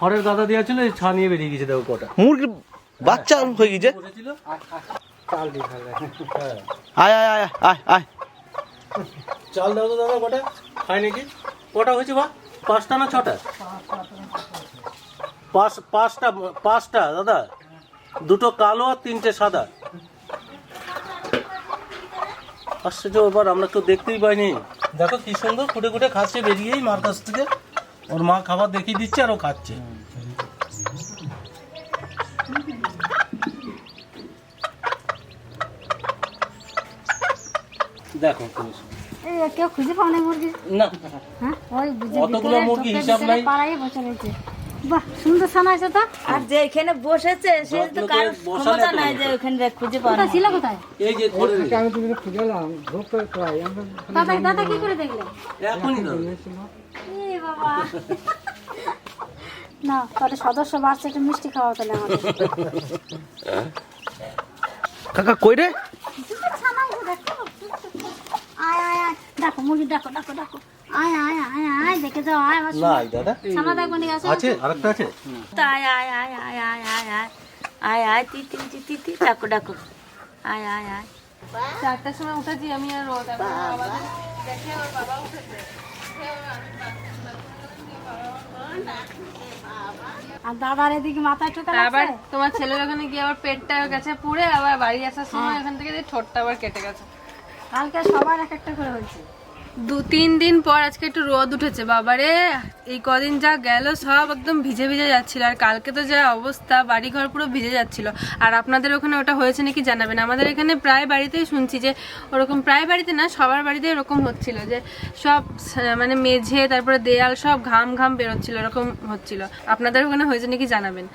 খড়ের গাদা দেওয়া ছিল, এই ছা নিয়ে বেরিয়ে গেছে দেখো কটা মুরগি বাচ্চা হয়ে গেছে। আয় আয় আয় আয় আয়, চাল দাও তো দাদা কটা খায় নাকি। কটা হয়েছে বা 5টা না 6টা? 5টা দাদা, 2টো কালো আর 3টে সাদা। আশ্চর্য ব্যাপার, আমরা তো দেখতেই পাইনি। দেখো কি সুন্দর ফুটে ফুটে খাচ্ছে বেরিয়েই মার কাছ থেকে। ওর মা খাবার দেখিয়ে দিচ্ছে আর ও খাচ্ছে। দেখো কেউ খুঁজে পাও না মুরগি না, হ্যাঁ ওই অতগুলো মুরগি হিসাব নাই। পাড়াই বসে রয়েছে। বাহ সুন্দর ছানা আছে তো। আর যে এখানে বসেছে সে তো কারো ক্ষমতা নাই যে ওখানে খুঁজে পাওয়া। কোথায় ছিল কোথায়? এই যে ঘরে আমি তুমি খুঁজলাম ধূপ করে প্রায় দাদা দাদা কি করে দেখলে? এখনই দাও। এ বাবা না, তাহলে সদস্য বাড়ছে, একটু মিষ্টি খাওয়া তাহলে আমাদের। কাকা কই রে? ছানা আছে দেখো। আয় আয় আয়, দেখো মুরগি, দেখো দেখো দেখো, আয় আয় আয় আয়, দেখে যাও, আয় আমার নাই দাদা, ছানা দেখো নি আছে। আছে আরেকটা আছে। আয় আয় আয় আয় আয় আয় আয় আয় আয় তি তি তি তি তি ডাকো ডাকো আয় আয় আয়। 4টার সময় উঠেছি আমি আর রোদ, এখন আমাদের দেখে ওর বাবা উঠেছে। আর দাদার এদিকে মাথায় ঠোকা আবার লাগছে। তোমার ছেলের ওখানে গিয়ে আবার পেটটা গেছে পুড়ে, আবার বাড়ি আসার সময় ওখান থেকে ঠোঁটটা আবার কেটে গেছে। কালকে সবার এক একটা করে হয়েছে। 2-3 দিন পর আজকে একটু রোদ উঠেছে। বাবারে এই কদিন যা গেল সব একদম ভিজে ভিজে যাচ্ছিল, আর কালকে তো যা অবস্থা, বাড়িঘর পুরো ভিজে যাচ্ছিল। আর আপনাদের ওখানে ওটা হয়েছে নাকি জানাবেন। আমাদের এখানে প্রায় বাড়িতেই শুনছি যে ওরকম, প্রায় বাড়িতে না সবার বাড়িতে এরকম হচ্ছিল যে সব মানে মেঝে তারপরে দেয়াল সব ঘাম ঘাম বেরোচ্ছিল, এরকম হচ্ছিল। আপনাদের ওখানে হয়েছে নাকি জানাবেন।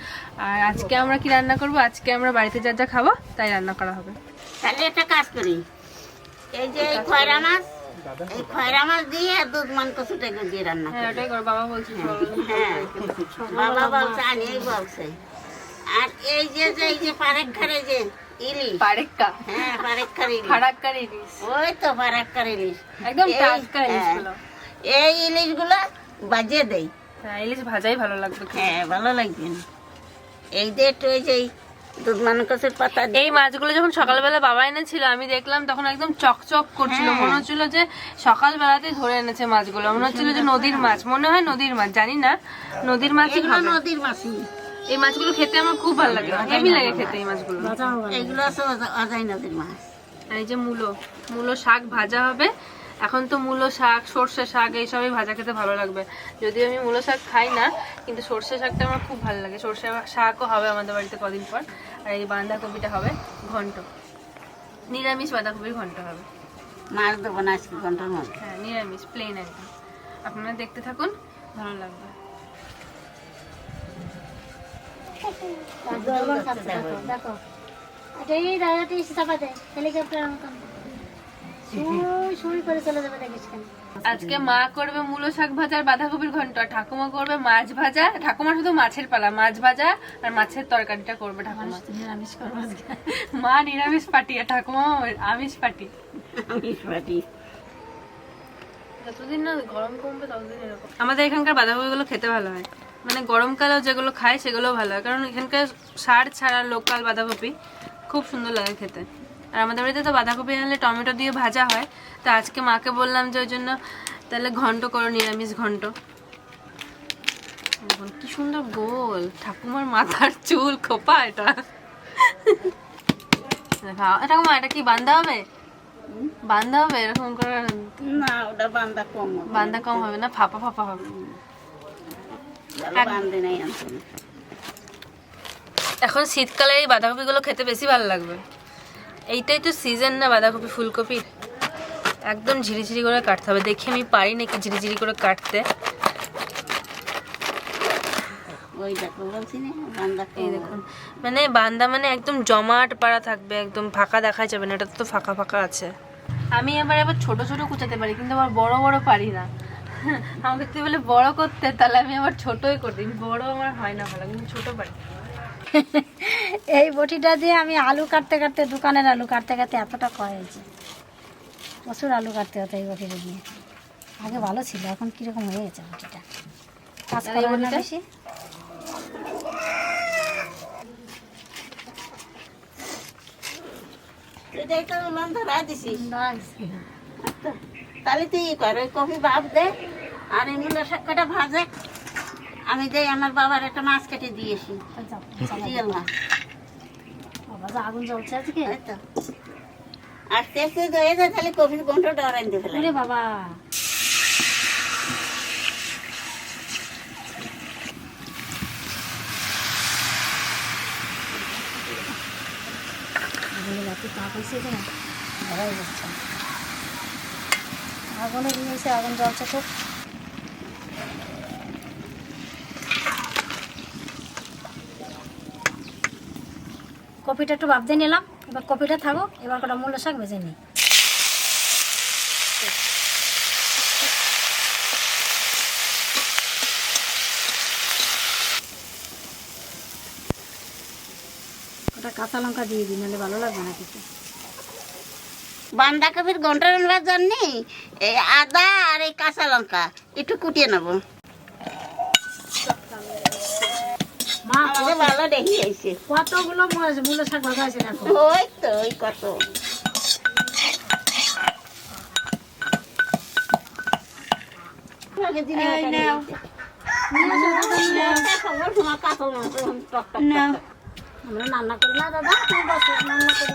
আর আজকে আমরা কি রান্না করব, আজকে আমরা বাড়িতে যা যা খাবো তাই রান্না করা হবে। তাহলে একটা কাজ করি, এই যে এই খয়রা মাছ, এই খয়রা মাছ দিয়ে দুধ মান কচুটা দিয়ে রান্না করি। হ্যাঁ ওটাই করো, বাবা বলছে। হ্যাঁ বাবা বলছে, আনিই বলছে। আর এই যে এই যে পারেকখার এই যে ইলিশ, পারেক্কা, হ্যাঁ পারেকখার ইলিশ, ফারাক্কার ইলিশ, ওই তো পারেকখার ইলিশ, একদম এই- টাটকা ইলিশগুলো। এই ইলিশগুলো বাজিয়ে দেই। হ্যাঁ ইলিশ ভাজাই ভালো লাগবে খেতে। হ্যাঁ ভালো লাগবে না। এই যে একটু ওই যে দুধ মান কচুর পাতা দিয়ে- এই মাছগুলো যখন সকালবেলা বাবা এনেছিল আমি দেখলাম, তখন একদম চকচক করছিল, হ্যাঁ। মনে হচ্ছিল যে সকালবেলাতেই ধরে এনেছে মাছগুলো, মনে হচ্ছিল যে নদীর মাছ, মনে হয় নদীর মাছ, জানি না নদীর মাছই এগুলো হবে। নদীর মাছই, এই মাছগুলো খেতে আমার খুব ভালো লাগে, হেভি লাগে খেতে এই মাছগুলো। এগুলো আছে অজাই নদীর মাছ। আর এই যে মূলো শাক ভাজা হবে। এখন তো মূলো শাক, সর্ষে শাক এইসবই ভাজা খেতে ভালো লাগবে। যদিও আমি মূলো শাক খাই না, কিন্তু সর্ষে শাকটা আমার খুব ভালো লাগে। সর্ষে শাকও হবে আমাদের বাড়িতে কদিন পর। আর এই বাঁধাকপিটা হবে ঘন্ট, নিরামিষ বাঁধাকপির ঘন্ট হবে। মাছ দেবো না আজকে ঘন্টার মধ্যে। হ্যাঁ নিরামিষ, প্লেন একদম। আপনারা দেখতে থাকুন, ভালো লাগবে। দেখো এটাই রাজাটি চাপাতে হেলিকপ্টার মতন শুই করে চলে যাবে, দেখিস কেন। আজকে মা করবে মূলো শাক ভাজা আর বাঁধাকপির ঘন্ট, আর ঠাকুমা করবে মাছ ভাজা। ঠাকুমা শুধু মাছের পালা, মাছ ভাজা আর মাছের তরকারিটা করবে ঠাকুমা। নিরামিষ করবো আজকে। মা নিরামিষ পাটি আর ঠাকুমা আমিষ পাটি। আমিষ বাটি। যতদিন না গরম কমবে ততদিন এরকম। আমাদের এখানকার বাঁধাকপিগুলো খেতে ভালো হয়, মানে গরমকালেও যেগুলো খায় সেগুলো ভালো হয়, কারণ এখানকার সার ছাড়া লোকাল বাঁধাকপি খুব সুন্দর লাগে খেতে। আর আমাদের বাড়িতে তো বাঁধাকপি আনলে টমেটো দিয়ে ভাজা হয়, তো আজকে মাকে বললাম যে ওই জন্য তাহলে ঘন্ট করো, নিরামিষ ঘন্ট। দেখুন কি সুন্দর গোল ঠাকুমার মাথার চুল খোপা। এটা ঠাকুমা এটা কি বান্ধা হবে? বান্ধা হবে এরকম করে? না ওটা বান্দা কম হবে। বান্ধা কম হবে না, ফাঁপা ফাঁপা হবে। বান্ধে নাই আনতে। এখন শীতকালে এই বাঁধাকপিগুলো খেতে বেশি ভালো লাগবে। এইটাই তো সিজন না বাঁধাকপি ফুলকপির, একদম ঝিরিঝিরি করে কাটতে হবে। দেখি আমি পারি নাকি ঝিরিঝিরি করে কাটতে। ওই দেখো বলছি না বান্দা এই দেখুন, মানে বান্দা মানে একদম জমাট পাড়া থাকবে, একদম ফাঁকা দেখা যাবে না। এটা তো ফাঁকা ফাঁকা আছে। আমি আবার ছোট ছোট কুচাতে পারি, কিন্তু আবার বড় বড় পারি না। আমাকে তুই বলে বড় করতে, তাহলে আমি আবার ছোটই করে দিই। বড় আমার হয় না ভালো, কিন্তু ছোট পারি। এই বটিটা দিয়ে আমি আলু কাটতে কাটতে, দোকানের আলু কাটতে কাটতে এতটা হয়েছে। প্রচুর আলু কাটতে হতো এই বটিটা দিয়ে। আগে ভালো ছিল, এখন কিরকম হয়ে গেছে বটিটা। কাজ করে না বেশি। এটাই তো উলান ধরা দিছিস তাহলে তুই কর ওই কফি ভাব দে আর এই মূলা শাকটা ভাজে আমি যাই আমার বাবার একটা মাছ কেটে দিয়েছি জিয়াল মাছ বাবা যা আগুন জ্বলছে আজকে এই তো আস্তে আস্তে হয়ে যায় তাহলে কফির গন্ধ ডরাই দিয়ে ফেলে ওরে বাবা আগুনে দিয়েছে আগুন জ্বলছে খুব কপিটা একটু ভাপ দিয়ে নিলাম এবার কপিটা থাকুক এবার কটা মূল্য শাক ভেজে নিই ওটা কাঁচা লঙ্কা দিয়ে দিই নাহলে ভালো লাগবে না কিছু বাঁধাকপির ঘন্টা রান্নার জন্য এই আদা আর এই কাঁচা লঙ্কা একটু কুটিয়ে নেবো মা আমাকে ভালো দেখি আইছে কতগুলো মূল্য শাক ভাজা আছে দেখো ওই তো ওই কত আমরা রান্না করি না দাদা তুমি বসো রান্না করি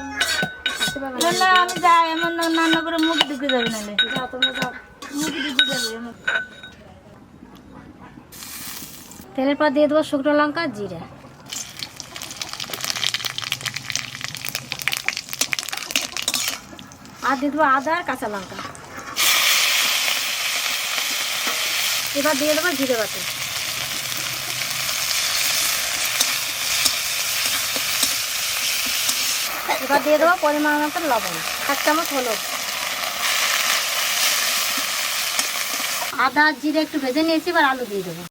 আমি যাই আমার রান্না করে মুখ ঢুকে যাবে নাহলে যাও তোমরা যাও মুখ ঢুকে যাবে তেলের পর দিয়ে দেবো শুকনো লঙ্কা জিরা আর দিয়ে দেবো আদা আর কাঁচা লঙ্কা এবার দিয়ে দেবো জিরে বাটা এবার দিয়ে দেবো পরিমাণ মতো লবণ 1 চামচ হলুদ আদা জিরে একটু ভেজে নিয়েছি এবার আলু দিয়ে দেবো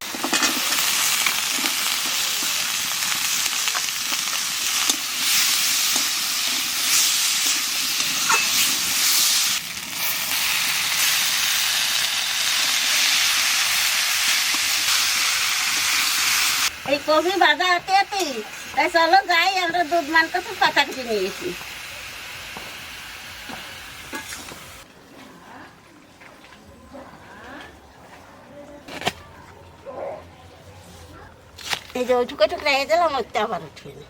এই কফি ভাজা হাতে হাতে তাই চলো যাই আমরা দুধ মান কত পাতা কেটে নিয়ে গেছি এই যে ওইটুকু টুকরা হয়ে দিলাম ওইটা আবার উঠিয়ে নি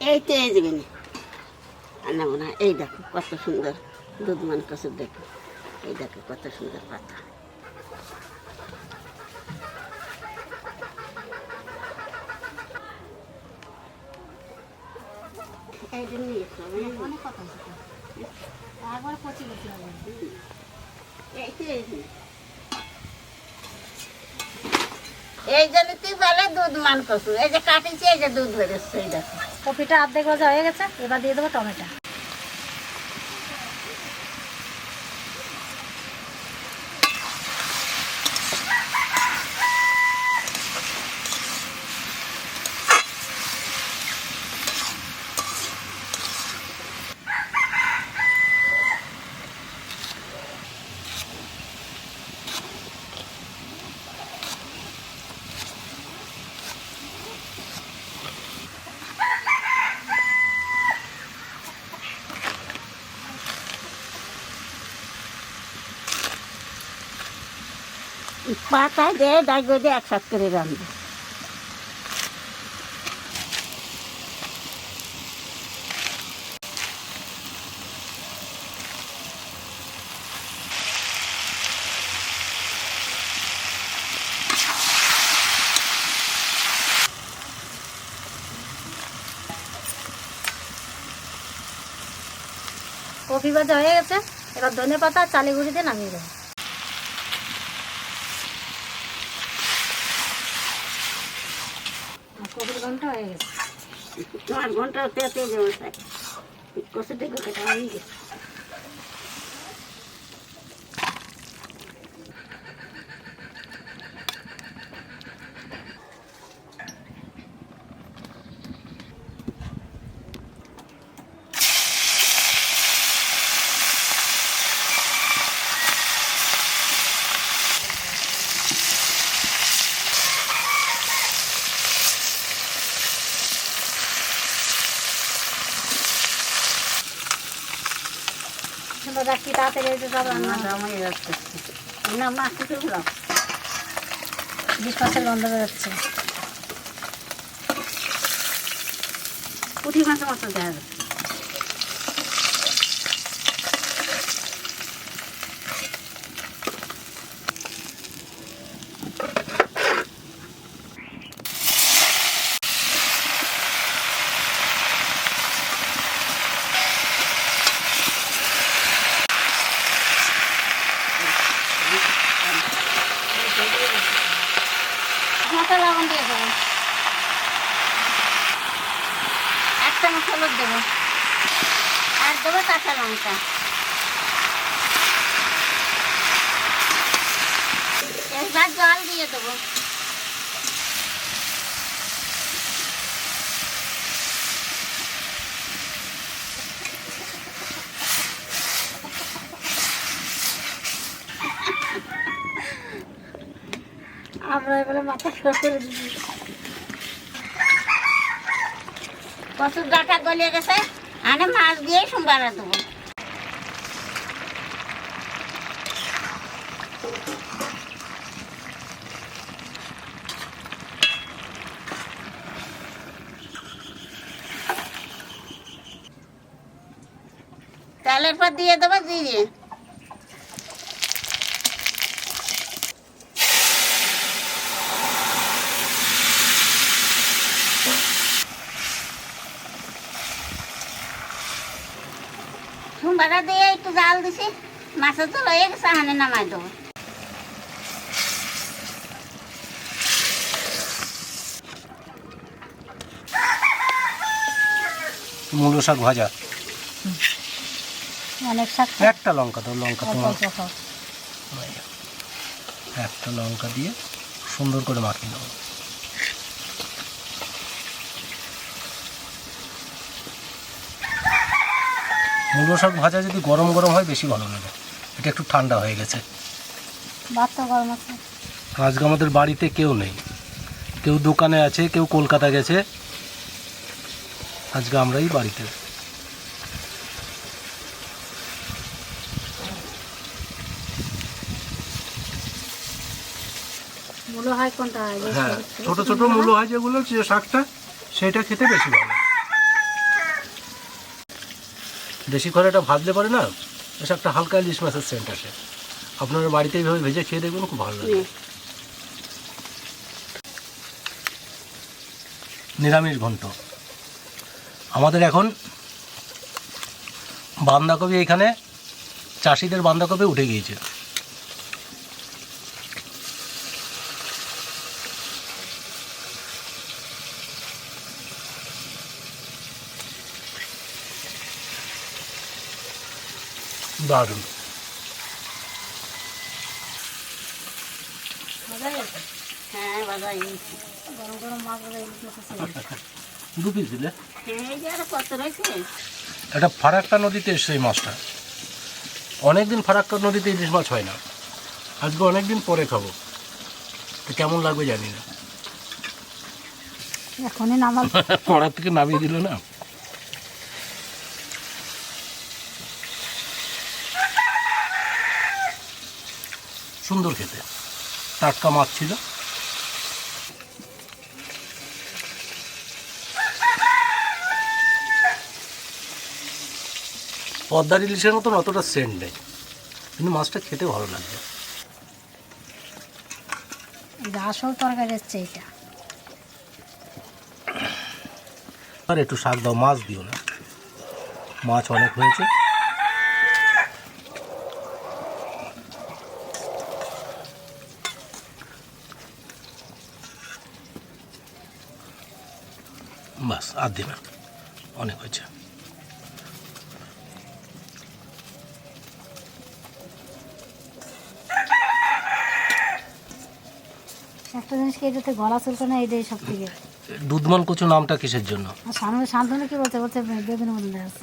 এই তো এই যাবে না আনাবো না এই দেখো কত সুন্দর দুধ মান কচুর দেখো এই দেখো কত সুন্দর পাতা এইটা নিয়ে এসো অনেক কথা আছে একবার পচে গেছে এই জন্য তুই বলে দুধ মান কচু এই যে কাটিছি এই যে দুধ বেরোচ্ছে এই দেখো কপিটা অর্ধেক ভাজা হয়ে গেছে এবার দিয়ে দেবো টমেটো পাতা দিয়ে ডাইগ দিয়ে একসাথে করে রাখবো কপি ভাজা হয়ে গেছে এবার ধনে পাতা চালে গুঁড়ি দিয়ে নামিয়ে দেবো কপির ঘন্টা হয়ে গেছে তোমার ঘন্টা তেতে কষে দেখো কেটে হয়ে গেছে সুন্দর কি তাড়াতাড়ি হয়েছে সব রান্না জামাই যাচ্ছে না মাছ কিছু বলাম ইলিশ মাছের গন্ধ বেরোচ্ছে। পুঁটি মাছের মতো দেখা যাচ্ছে। মাথা লবণ দিয়ে দেবো, 1 চামচ হলুদ দেবো, আর দেবো কাঁচা লঙ্কা, এবার জল দিয়ে দেবো। আমরা এবারে মাথা খারাপ করে দিচ্ছি। কচুর ডাঁটা গলিয়ে গেছে, আনে মাছ দিয়েই সোমবার দেবো। তেলের পর দিয়ে দেবো জিরে, সোমবার দিয়ে একটু জাল দিছি, মাছের ঝোল হয়ে গেছে, হানে নামাই দেবো। মূলো শাক ভাজা, অনেক শাক একটা লঙ্কা দাও, লঙ্কা অল্প তোমার অল্প খাও। একটা লঙ্কা দিয়ে সুন্দর করে মাখিয়ে নেবো। মূলো শাক ভাজা যদি গরম গরম হয় বেশি ভালো লাগে, এটা একটু ঠান্ডা হয়ে গেছে। ভাত তো গরম আছে। আজকে আমাদের বাড়িতে কেউ নেই, কেউ দোকানে আছে, কেউ কলকাতা গেছে, আজকে আমরাই বাড়িতে। মূলো হয় কোনটা হয়? হ্যাঁ, ছোট ছোট মূলো হয় যেগুলো, যে শাকটা সেটা খেতে বেশি ভালো। দেশি খড়াটা ভাজলে পরে না এই শাকটা হালকা ইলিশ মাছের সেন্ট আসে। আপনারা বাড়িতে এইভাবে ভেজে খেয়ে দেখবেন, খুব ভালো লাগে। নিরামিষ ঘন্ট আমাদের এখন। বাঁধাকপি এখানে চাষিদের বাঁধাকপি উঠে গিয়েছে। দারুণ। হ্যাঁ বাবা, গরম গরম মাছ ভাজা ইলিশ মাছ আছে। 2 পিস দিলে। এই যে আরো কত রয়েছে। এটা ফারাক্কা নদীতে এসছে এই মাছটা। অনেকদিন ফারাক্কা নদীতে ইলিশ মাছ হয় না, আজকে অনেকদিন পরে খাবো, তো কেমন লাগবে জানি না। এখনই নামাল। কড়া থেকে নামিয়ে দিল না। সুন্দর খেতে, টাটকা মাছ ছিল। পদ্মার ইলিশের মতন অতটা সেন্ট নেই, কিন্তু মাছটা খেতে ভালো লাগবে। আসল তরকারি হচ্ছে এটা। আর একটু শাক দাও, মাছ দিও না, মাছ অনেক হয়েছে। বাস আর দিবে, অনেক হয়েছে। একটা জিনিস কি এটাতে গলা চলছে না, এটাই সব থেকে। দুধমান কচু নামটা কিসের জন্য? আর সামনে শান্তনু কি বলছে, বলছে বেগুনের মধ্যে আছে।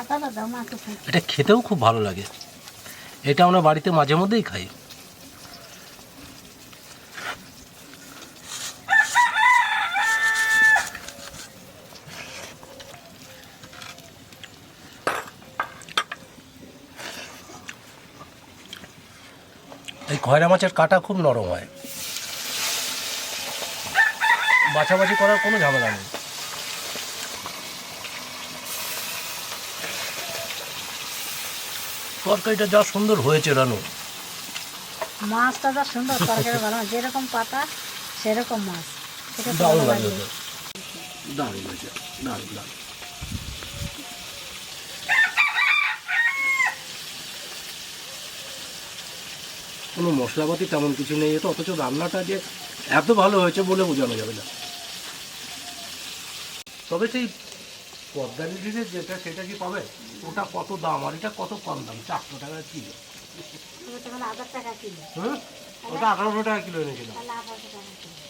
আটা দাও মাছ। এটা খেতেও খুব ভালো লাগে, এটা আমরা বাড়িতে মাঝে মধ্যেই খাই। এই খয়রা মাছের কাটা খুব নরম হয়, বাছাবাছি করার কোনো ঝামেলা নেই। তরকারিটা যা সুন্দর হয়েছে রানু, মাছটা যা সুন্দর, তরকারি ভালো, যেরকম পাতা সেরকম মাছ। এটা তো দারুণ ভালো লাগলো লাগবে। তো, দারুণ হয়েছে, দারুণ দারুণ। কোনো মশলাপাতি তেমন কিছু নেই এটা, অথচ রান্নাটা যে এত ভালো হয়েছে বলে বোঝানো যাবে না। তবে সেই পদ্মানিধিদের যেটা সেটা কি পাবে, ওটা কত দাম আর এটা কত কম দাম, 400 টাকা কিলো। ওটা হলো 1000 টাকা কিলো। হুম, ওটা 1800 টাকা কিলো এনেছিলাম। তাহলে 1800 টাকা কিলো।